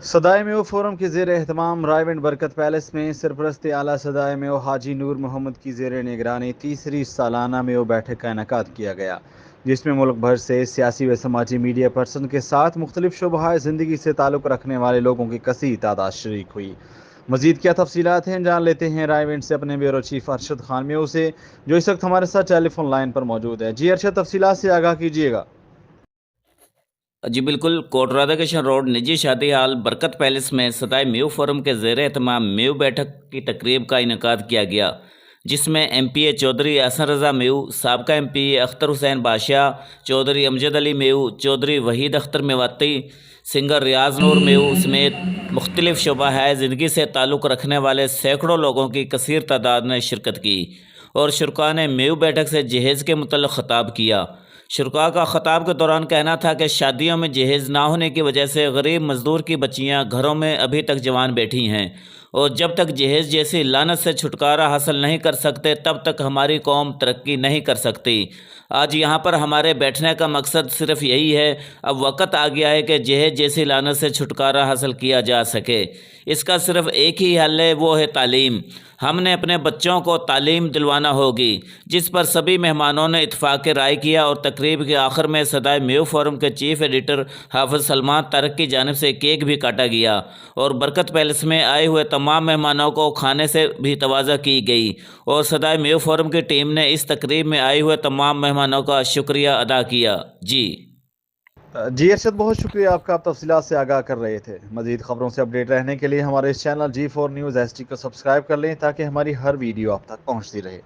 صدائے میو فورم کے زیر اہتمام رائیونڈ برکت پیلس میں سرپرست اعلیٰ صدائے میو حاجی نور محمد کی زیر نگرانی تیسری سالانہ میو بیٹھک کا انعقاد کیا گیا، جس میں ملک بھر سے سیاسی و سماجی میڈیا پرسن کے ساتھ مختلف شعبہ زندگی سے تعلق رکھنے والے لوگوں کی کثیر تعداد شریک ہوئی۔ مزید کیا تفصیلات ہیں، جان لیتے ہیں رائیونڈ سے اپنے بیورو چیف ارشد خان میو سے، جو اس وقت ہمارے ساتھ ٹیلی فون لائن پر موجود ہے۔ جی ارشد، تفصیلات سے آگاہ کیجیے گا۔ جی بالکل، کوٹ رادا کشن روڈ نجی شادی ہال برکت پیلس میں صدائے میو فورم کے زیر اہتمام میو بیٹھک کی تقریب کا انعقاد کیا گیا، جس میں ایم پی اے چودھری احسن رضا میو، سابقہ ایم پی اے اختر حسین بادشاہ، چودھری امجد علی میو، چودھری وحید اختر میواتی، سنگر ریاض نور میو سمیت مختلف شعبہ زندگی سے تعلق رکھنے والے سینکڑوں لوگوں کی کثیر تعداد نے شرکت کی اور شرکاء نے میو بیٹھک سے جہیز کے متعلق خطاب کیا۔ شرکاء کا خطاب کے دوران کہنا تھا کہ شادیوں میں جہیز نہ ہونے کی وجہ سے غریب مزدور کی بچیاں گھروں میں ابھی تک جوان بیٹھی ہیں، اور جب تک جہیز جیسی لعنت سے چھٹکارا حاصل نہیں کر سکتے تب تک ہماری قوم ترقی نہیں کر سکتی۔ آج یہاں پر ہمارے بیٹھنے کا مقصد صرف یہی ہے، اب وقت آ گیا ہے کہ جہیز جیسی لعنت سے چھٹکارا حاصل کیا جا سکے۔ اس کا صرف ایک ہی حل ہے، وہ ہے تعلیم۔ ہم نے اپنے بچوں کو تعلیم دلوانا ہوگی، جس پر سبھی مہمانوں نے اتفاق رائے کیا، اور تقریب کے آخر میں صدائے میو فورم کے چیف ایڈیٹر حافظ سلمان طارق کی جانب سے کیک بھی کاٹا گیا، اور برکت پیلس میں آئے ہوئے تمام مہمانوں کو کھانے سے بھی توازہ کی گئی، اور صدائے میو فورم کی ٹیم نے اس تقریب میں آئے ہوئے تمام مہمانوں کا شکریہ ادا کیا۔ جی ارشد، بہت شکریہ آپ کا، آپ تفصیلات سے آگاہ کر رہے تھے۔ مزید خبروں سے اپڈیٹ رہنے کے لیے ہمارے اس چینل G4 News ST کو سبسکرائب کر لیں، تاکہ ہماری ہر ویڈیو آپ تک پہنچتی رہے۔